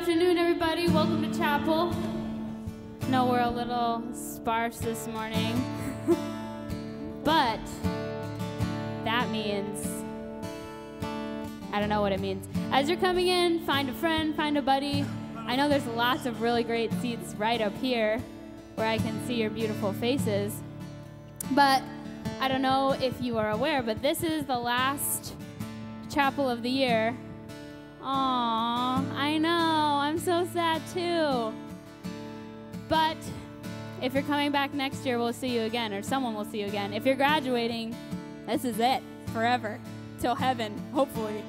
afternoon, everybody. Welcome to chapel. I know we're a little sparse this morning, but that means, I don't know what it means. As you're coming in, find a friend, find a buddy. I know there's lots of really great seats right up here where I can see your beautiful faces. But I don't know if you are aware, but this is the last chapel of the year. Aw, I know, I'm so sad too. But if you're coming back next year, we'll see you again, or someone will see you again. If you're graduating, this is it, forever, till heaven, hopefully.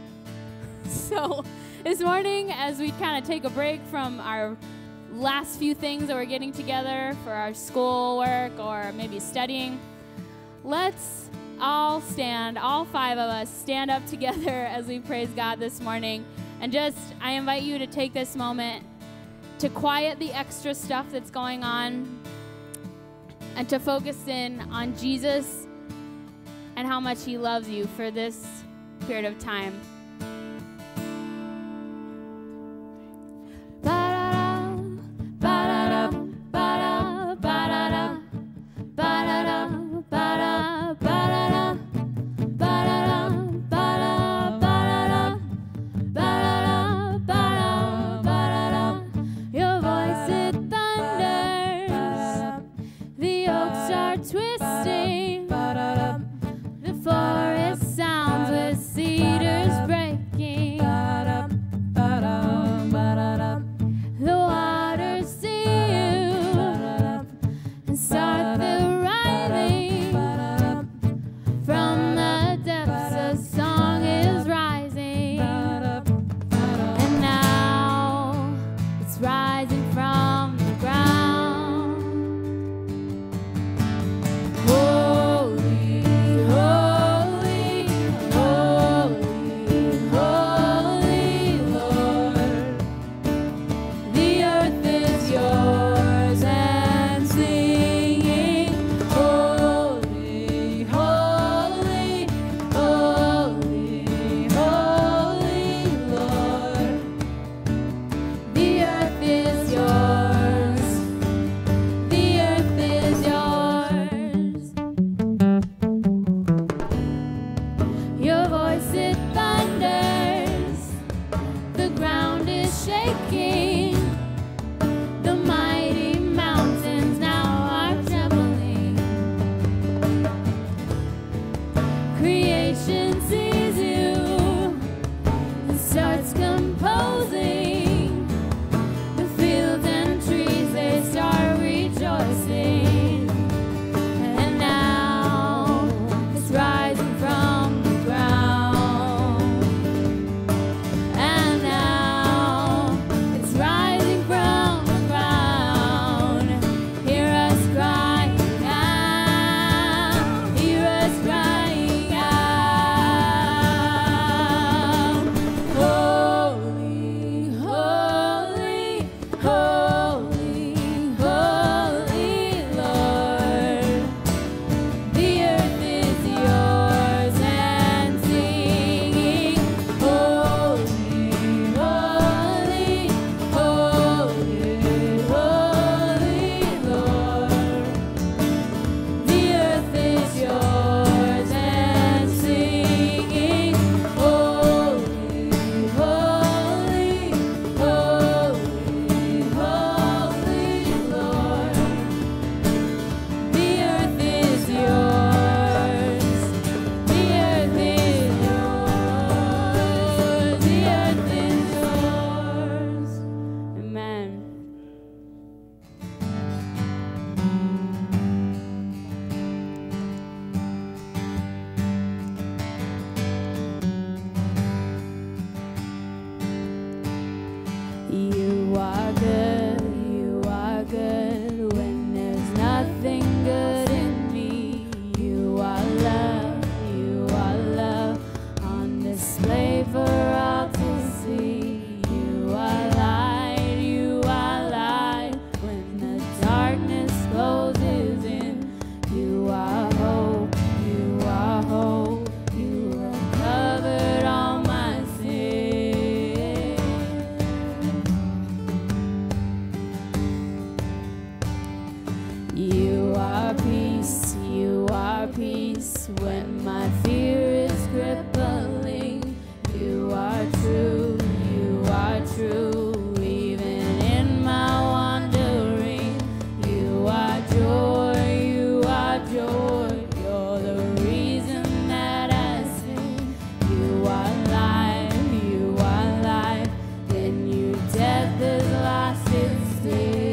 So this morning, as we kind of take a break from our last few things that we're getting together for our schoolwork or maybe studying, let's all stand, all five of us, stand up together as we praise God this morning. And I invite you to take this moment to quiet the extra stuff that's going on and to focus in on Jesus and how much he loves you for this period of time. Twisting, the forest sounds with cedars. peace when my fear is crippling. You are true, you are true, even in my wandering. You are joy, you are joy. You're the reason that I sing. You are life, you are life. In you death is lost its sting.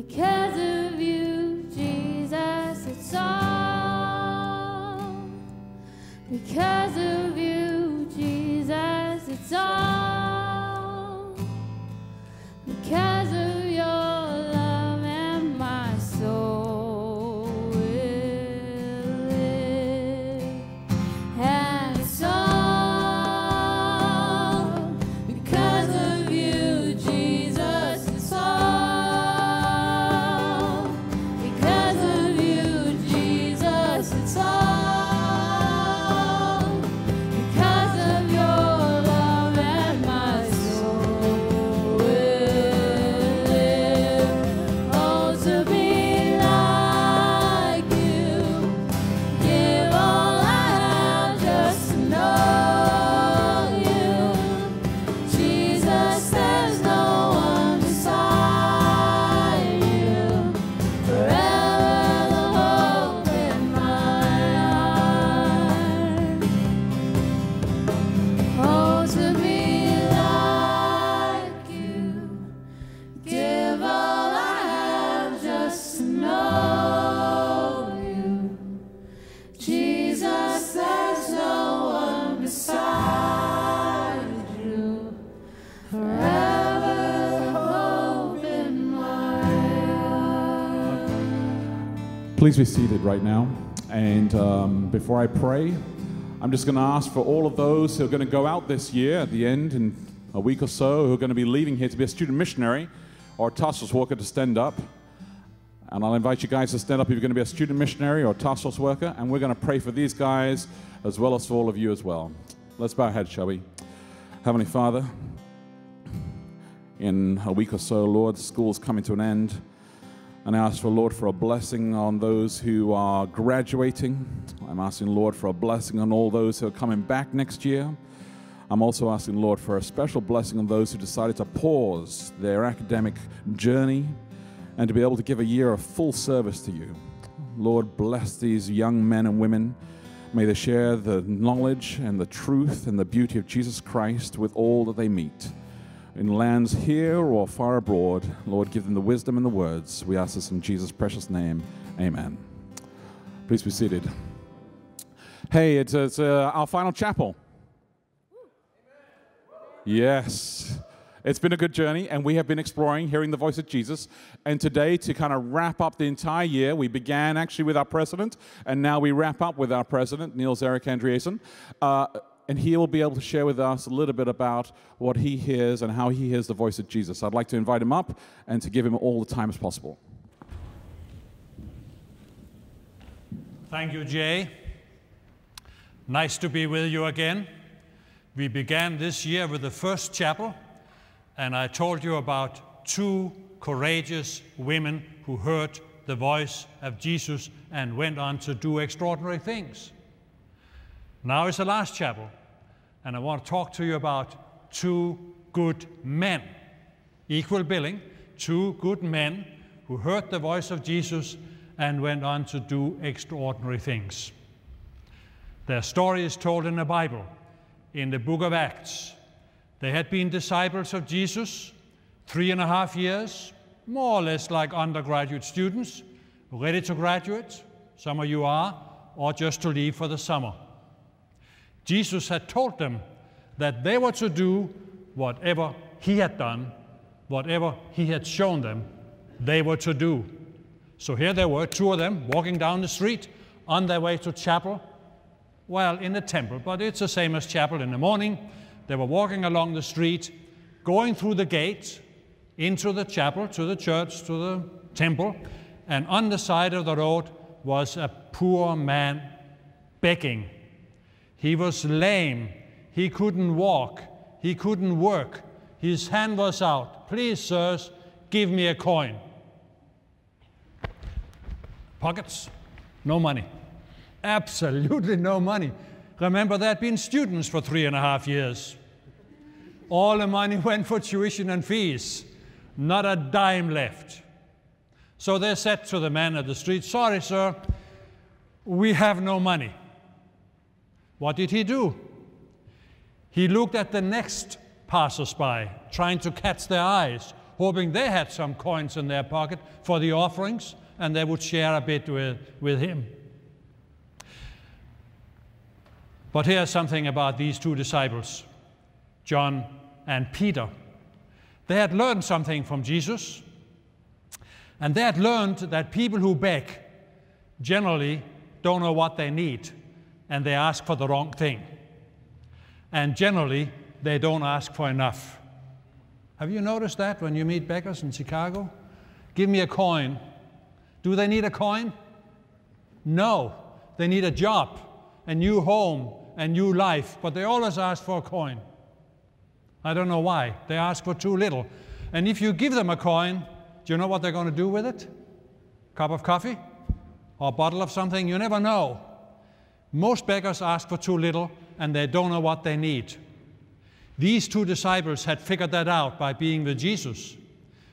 Because of you, Jesus, it's all. Because of you, Jesus, it's all. Because of your love and my soul will live. And it's all because of you, Jesus, it's all. Because of you, Jesus, it's all. Because of your love and my soul will live. Oh, to be like you, give all I have just to know you. Jesus, there's no one beside you. Forever the hope in my heart. Oh, to be like you, give all I have just to know you. Jesus, there's no one beside you. Forever the hope in my heart. Please be seated right now. And before I pray, I'm just going to ask for all of those who are going to go out this year at the end in a week or so, who are going to be leaving here to be a student missionary or a task force worker, to stand up. And I'll invite you guys to stand up if you're going to be a student missionary or a task force worker. And we're going to pray for these guys as well as for all of you as well. Let's bow our heads, shall we? Heavenly Father, in a week or so, Lord, school's coming to an end. And I ask for, Lord, for a blessing on those who are graduating. I'm asking, Lord, for a blessing on all those who are coming back next year. I'm also asking, Lord, for a special blessing on those who decided to pause their academic journey and to be able to give a year of full service to you. Lord, bless these young men and women. May they share the knowledge and the truth and the beauty of Jesus Christ with all that they meet. In lands here or far abroad, Lord, give them the wisdom and the words. We ask this in Jesus' precious name. Amen. Please be seated. Hey, it's our final chapel. Yes. It's been a good journey, and we have been exploring hearing the voice of Jesus. And today, to kind of wrap up the entire year, we began actually with our president, and now we wrap up with our president, Niels Erik Andreasen. And he will be able to share with us a little bit about what he hears and how he hears the voice of Jesus. I'd like to invite him up and to give him all the time as possible. Thank you, Jay. Nice to be with you again. We began this year with the first chapel, and I told you about two courageous women who heard the voice of Jesus and went on to do extraordinary things. Now is the last chapel, and I want to talk to you about two good men. Equal billing, two good men who heard the voice of Jesus and went on to do extraordinary things. Their story is told in the Bible, in the book of Acts. They had been disciples of Jesus 3.5 years, more or less like undergraduate students, ready to graduate, some of you are, or just to leave for the summer. Jesus had told them that they were to do whatever he had done, whatever he had shown them, they were to do. So here they were, two of them, walking down the street on their way to chapel. Well, in the temple, but it's the same as chapel in the morning. They were walking along the street, going through the gate, into the chapel, to the church, to the temple, and on the side of the road was a poor man begging. He was lame. He couldn't walk. He couldn't work. His hand was out. Please, sirs, give me a coin. Pockets? No money. Absolutely no money. Remember, they had been students for 3.5 years. All the money went for tuition and fees. Not a dime left. So they said to the man at the street, "Sorry, sir, we have no money." What did he do? He looked at the next passers-by, trying to catch their eyes. hoping they had some coins in their pocket for the offerings, and they would share a bit with him. But here's something about these two disciples, John and Peter. They had learned something from Jesus, and they had learned that people who beg generally don't know what they need, and they ask for the wrong thing. And generally, they don't ask for enough. Have you noticed that when you meet beggars in Chicago? Give me a coin. Do they need a coin? No. They need a job, a new home, a new life, but they always ask for a coin. I don't know why. They ask for too little. And if you give them a coin, do you know what they're going to do with it? Cup of coffee? Or a bottle of something? You never know. Most beggars ask for too little, and they don't know what they need. These two disciples had figured that out by being with Jesus,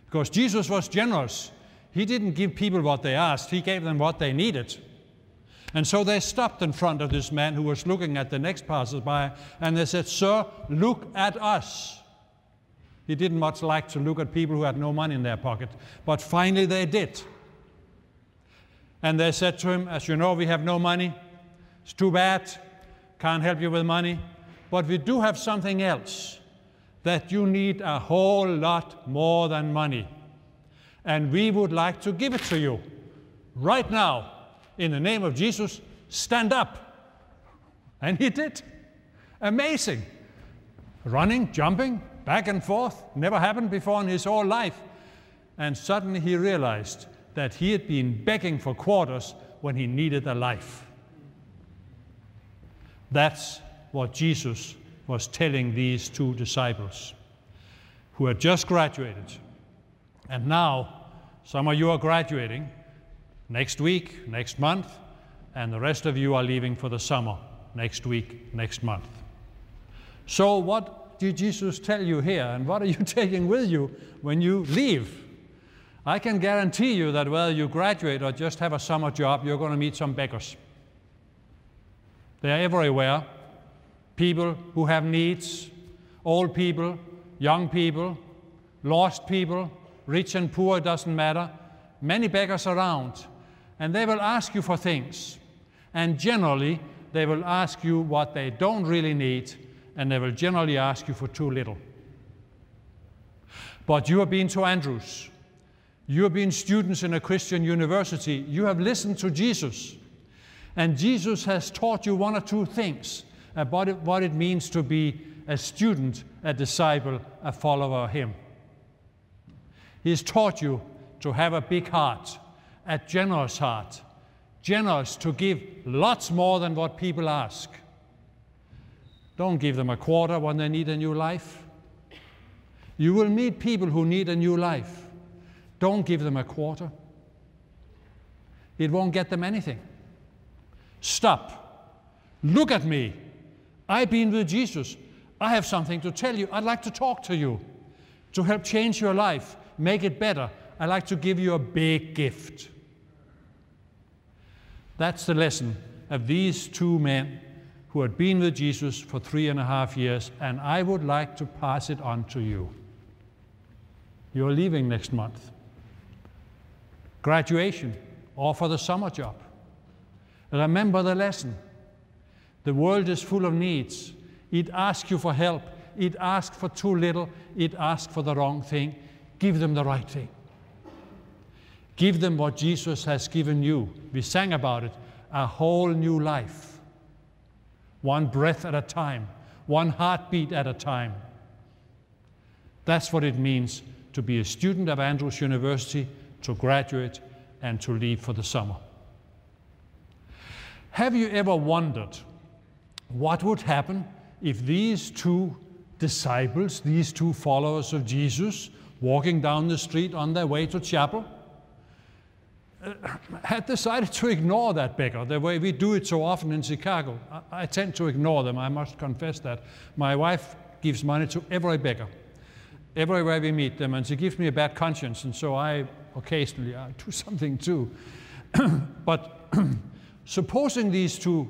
because Jesus was generous. He didn't give people what they asked. He gave them what they needed. And so they stopped in front of this man who was looking at the next passersby, and they said, "Sir, look at us." He didn't much like to look at people who had no money in their pocket, but finally they did. And they said to him, "As you know, we have no money. It's too bad. Can't help you with money. But we do have something else that you need a whole lot more than money. And we would like to give it to you right now. In the name of Jesus, stand up." And he did. Amazing. Running, jumping, back and forth. Never happened before in his whole life. And suddenly he realized that he had been begging for quarters when he needed a life. That's what Jesus was telling these two disciples who had just graduated. And now, some of you are graduating next week, next month, and the rest of you are leaving for the summer next week, next month. So what did Jesus tell you here, and what are you taking with you when you leave? I can guarantee you that whether you graduate or just have a summer job, you're going to meet some beggars. They're everywhere. People who have needs, old people, young people, lost people, rich and poor, it doesn't matter. Many beggars around, and they will ask you for things. And generally, they will ask you what they don't really need, and they will generally ask you for too little. But you have been to Andrews. You have been students in a Christian university. You have listened to Jesus. And Jesus has taught you one or two things about what it means to be a student, a disciple, a follower of him. He has taught you to have a big heart, a generous heart, generous to give lots more than what people ask. Don't give them a quarter when they need a new life. You will meet people who need a new life. Don't give them a quarter. It won't get them anything. Stop. Look at me. I've been with Jesus. I have something to tell you. I'd like to talk to you to help change your life, make it better. I'd like to give you a big gift. That's the lesson of these two men who had been with Jesus for 3.5 years, and I would like to pass it on to you. You're leaving next month. Graduation, or for the summer job. Remember the lesson. The world is full of needs. It asks you for help. It asks for too little. It asks for the wrong thing. Give them the right thing. Give them what Jesus has given you. We sang about it, a whole new life. One breath at a time, one heartbeat at a time. That's what it means to be a student of Andrews University, to graduate, and to leave for the summer. Have you ever wondered what would happen if these two disciples, these two followers of Jesus, walking down the street on their way to chapel, had decided to ignore that beggar the way we do it so often in Chicago? I tend to ignore them, I must confess that. My wife gives money to every beggar, everywhere we meet them, and she gives me a bad conscience, and so I occasionally do something too. But supposing these two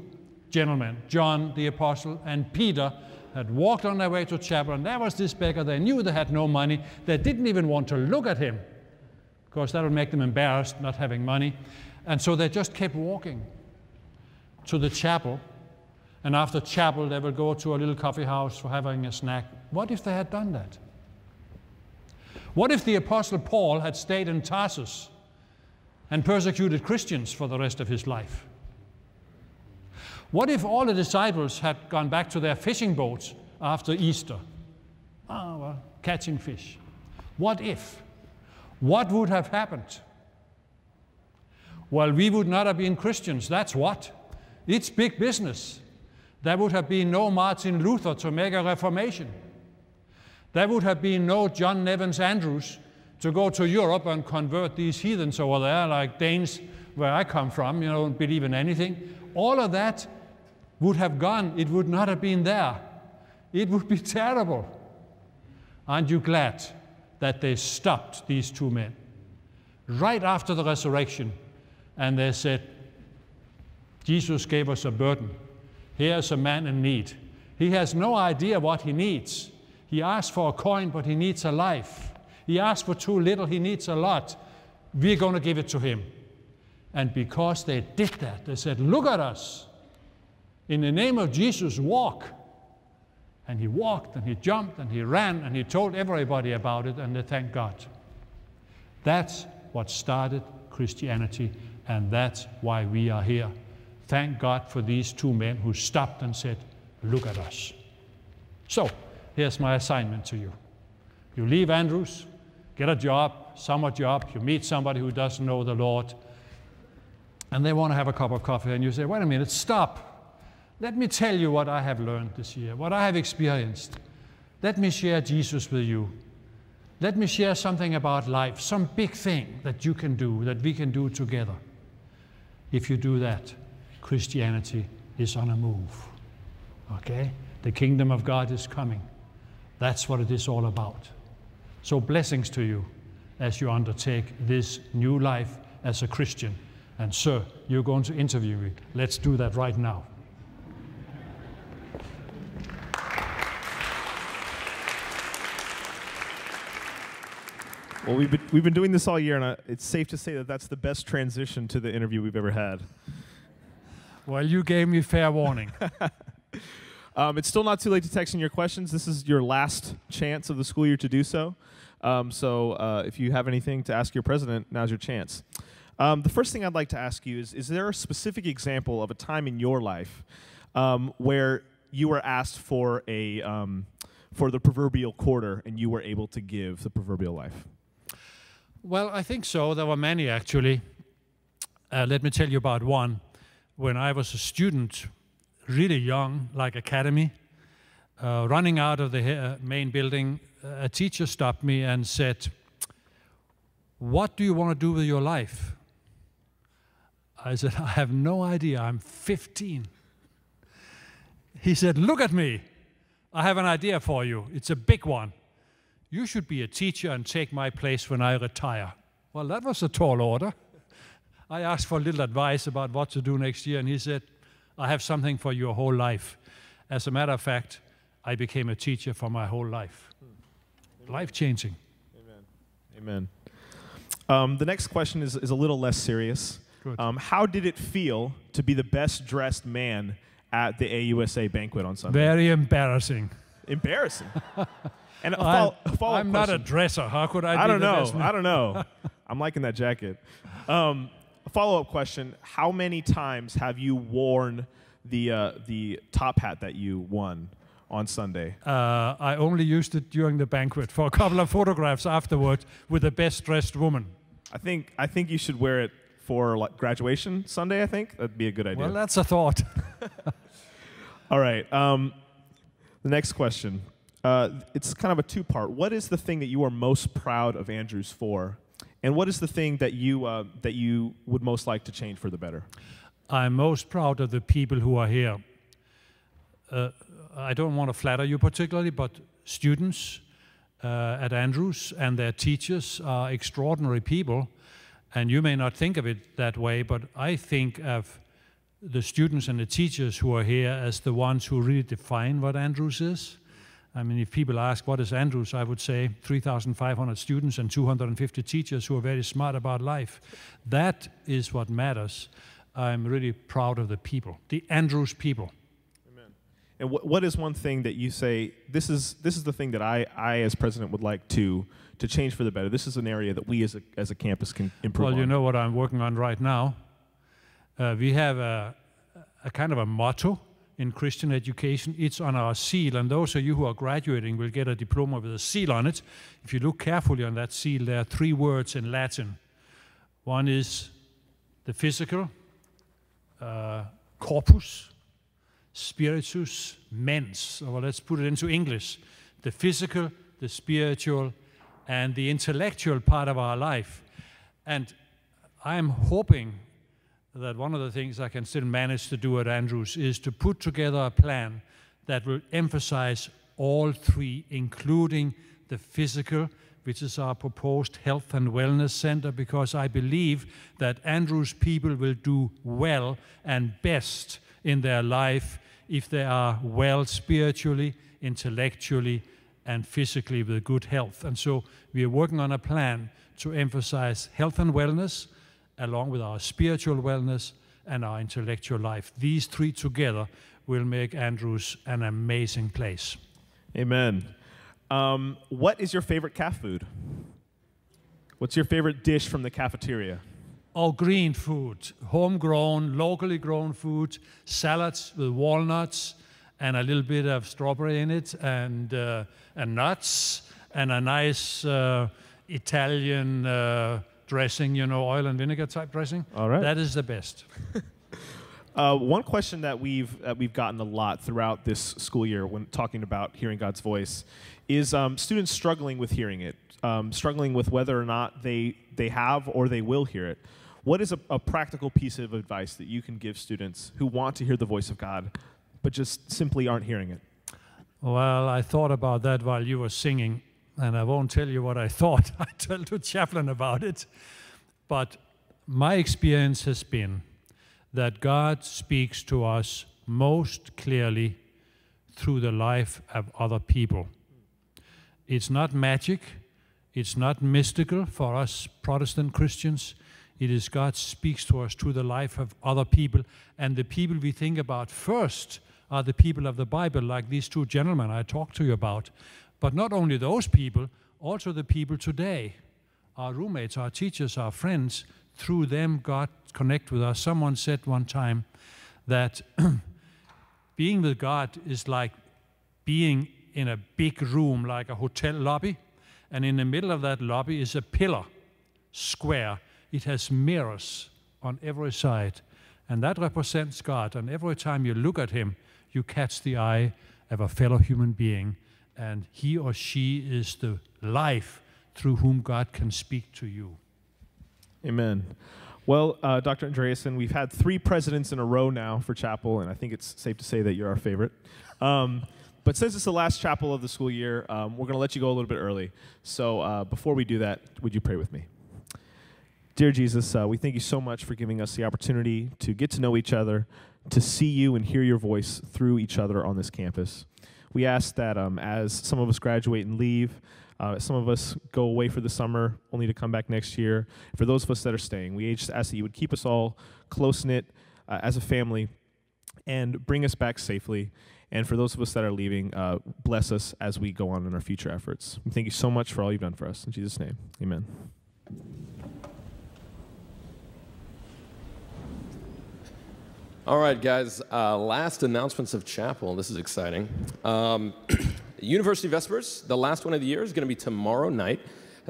gentlemen, John the Apostle and Peter, had walked on their way to chapel, and there was this beggar. They knew they had no money. They didn't even want to look at him, because that would make them embarrassed, not having money. And so they just kept walking to the chapel, and after chapel they would go to a little coffee house for having a snack. What if they had done that? What if the Apostle Paul had stayed in Tarsus and persecuted Christians for the rest of his life? What if all the disciples had gone back to their fishing boats after Easter? Ah, well, catching fish. What if? What would have happened? Well, we would not have been Christians, that's what. It's big business. There would have been no Martin Luther to make a reformation. There would have been no John Nevins Andrews to go to Europe and convert these heathens over there, like Danes, where I come from, don't believe in anything. All of that would have gone. It would not have been there. It would be terrible. Aren't you glad that they stopped these two men right after the resurrection, and they said, Jesus gave us a burden. Here's a man in need. He has no idea what he needs. He asked for a coin, but he needs a life. He asked for too little, he needs a lot. We're going to give it to him. And because they did that, they said, look at us. In the name of Jesus, walk. And he walked, and he jumped, and he ran, and he told everybody about it, and they thanked God. That's what started Christianity, and that's why we are here. Thank God for these two men who stopped and said, look at us. So, here's my assignment to you. You leave Andrews, get a job, summer job, you meet somebody who doesn't know the Lord, and they want to have a cup of coffee, and you say, wait a minute, stop. Let me tell you what I have learned this year, what I have experienced. Let me share Jesus with you. Let me share something about life, some big thing that you can do, that we can do together. If you do that, Christianity is on a move. Okay? The kingdom of God is coming. That's what it is all about. So blessings to you as you undertake this new life as a Christian. And sir, you're going to interview me. Let's do that right now. Well, we've been doing this all year, and it's safe to say that that's the best transition to the interview we've ever had. Well, you gave me fair warning. It's still not too late to text in your questions. This is your last chance of the school year to do so. So if you have anything to ask your president, now's your chance. The first thing I'd like to ask you is there a specific example of a time in your life where you were asked for the proverbial quarter and you were able to give the proverbial life? Well, I think so. There were many, actually. Let me tell you about one. When I was a student, really young, like academy, running out of the main building, a teacher stopped me and said, what do you want to do with your life? I said, I have no idea. I'm 15. He said, look at me. I have an idea for you. It's a big one. You should be a teacher and take my place when I retire. Well, that was a tall order. I asked for a little advice about what to do next year, and he said, I have something for your whole life. As a matter of fact, I became a teacher for my whole life. Life-changing. Amen. Amen. The next question is a little less serious. Good. How did it feel to be the best-dressed man at the AUSA banquet on Sunday? Very embarrassing. Embarrassing. And I'm not a dresser. How could I be the best man? I don't know. I'm liking that jacket. A follow-up question: how many times have you worn the top hat that you won on Sunday? I only used it during the banquet for a couple of photographs afterward with the best-dressed woman. I think you should wear it for like graduation Sunday. I think that'd be a good idea. Well, that's a thought. All right. The next question. It's kind of a two-part. What is the thing that you are most proud of Andrews for? And what is the thing that you would most like to change for the better? I'm most proud of the people who are here. I don't want to flatter you particularly, but students at Andrews and their teachers are extraordinary people. And you may not think of it that way, but I think of the students and the teachers who are here as the ones who really define what Andrews is. I mean, if people ask, what is Andrews, I would say 3,500 students and 250 teachers who are very smart about life. That is what matters. I'm really proud of the people, the Andrews people. Amen. And what is one thing that you say, this is the thing that I as president would like to change for the better? This is an area that we as a campus can improve on. Well, you know what I'm working on right now? We have a kind of a motto in Christian education. It's on our seal, and those of you who are graduating will get a diploma with a seal on it. If you look carefully on that seal, there are 3 words in Latin. One is the physical, corpus, spiritus, mens. Or let's put it into English. The physical, the spiritual, and the intellectual part of our life. And I'm hoping that one of the things I can still manage to do at Andrews is to put together a plan that will emphasize all 3, including the physical, which is our proposed health and wellness center, because I believe that Andrews people will do well and best in their life if they are well spiritually, intellectually, and physically with good health. And so we are working on a plan to emphasize health and wellness, along with our spiritual wellness and our intellectual life. These 3 together will make Andrews an amazing place. Amen. What is your favorite CAF food? What's your favorite dish from the cafeteria? Oh, green food, homegrown, locally grown food, salads with walnuts and a little bit of strawberry in it, and nuts, and a nice Italian dressing, you know, oil and vinegar type dressing. All right. That is the best. One question that we've gotten a lot throughout this school year when talking about hearing God's voice is students struggling with hearing it, struggling with whether or not they have or they will hear it. What is a practical piece of advice that you can give students who want to hear the voice of God but just simply aren't hearing it? Well, I thought about that while you were singing, and I won't tell you what I thought. I told the chaplain about it. But my experience has been that God speaks to us most clearly through the life of other people. It's not magic. It's not mystical for us Protestant Christians. It is God speaks to us through the life of other people. And the people we think about first are the people of the Bible, like these 2 gentlemen I talked to you about. But not only those people, also the people today, our roommates, our teachers, our friends. Through them, God connects with us. Someone said one time that being with God is like being in a big room, like a hotel lobby, and in the middle of that lobby is a pillar, square. It has mirrors on every side, and that represents God. And every time you look at him, you catch the eye of a fellow human being, and he or she is the life through whom God can speak to you. Amen. Well, Dr. Andreasen, we've had 3 presidents in a row now for chapel, and I think it's safe to say that you're our favorite. But since it's the last chapel of the school year, we're going to let you go a little bit early. So before we do that, would you pray with me? Dear Jesus, we thank you so much for giving us the opportunity to get to know each other, to see you and hear your voice through each other on this campus. We ask that as some of us graduate and leave, some of us go away for the summer, only to come back next year. For those of us that are staying, we just ask that you would keep us all close-knit as a family and bring us back safely. And for those of us that are leaving, bless us as we go on in our future efforts. We thank you so much for all you've done for us. In Jesus' name, amen. All right, guys, last announcements of chapel. This is exciting. University Vespers, the last one of the year, is going to be tomorrow night.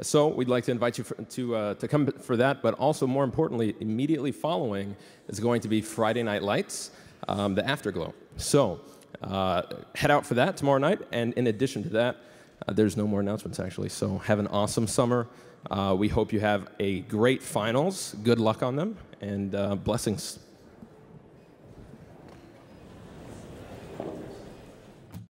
So we'd like to invite you to come for that, but also more importantly, immediately following is going to be Friday Night Lights, the Afterglow. So head out for that tomorrow night, and in addition to that, there's no more announcements actually, so have an awesome summer. We hope you have a great finals. Good luck on them, and blessings.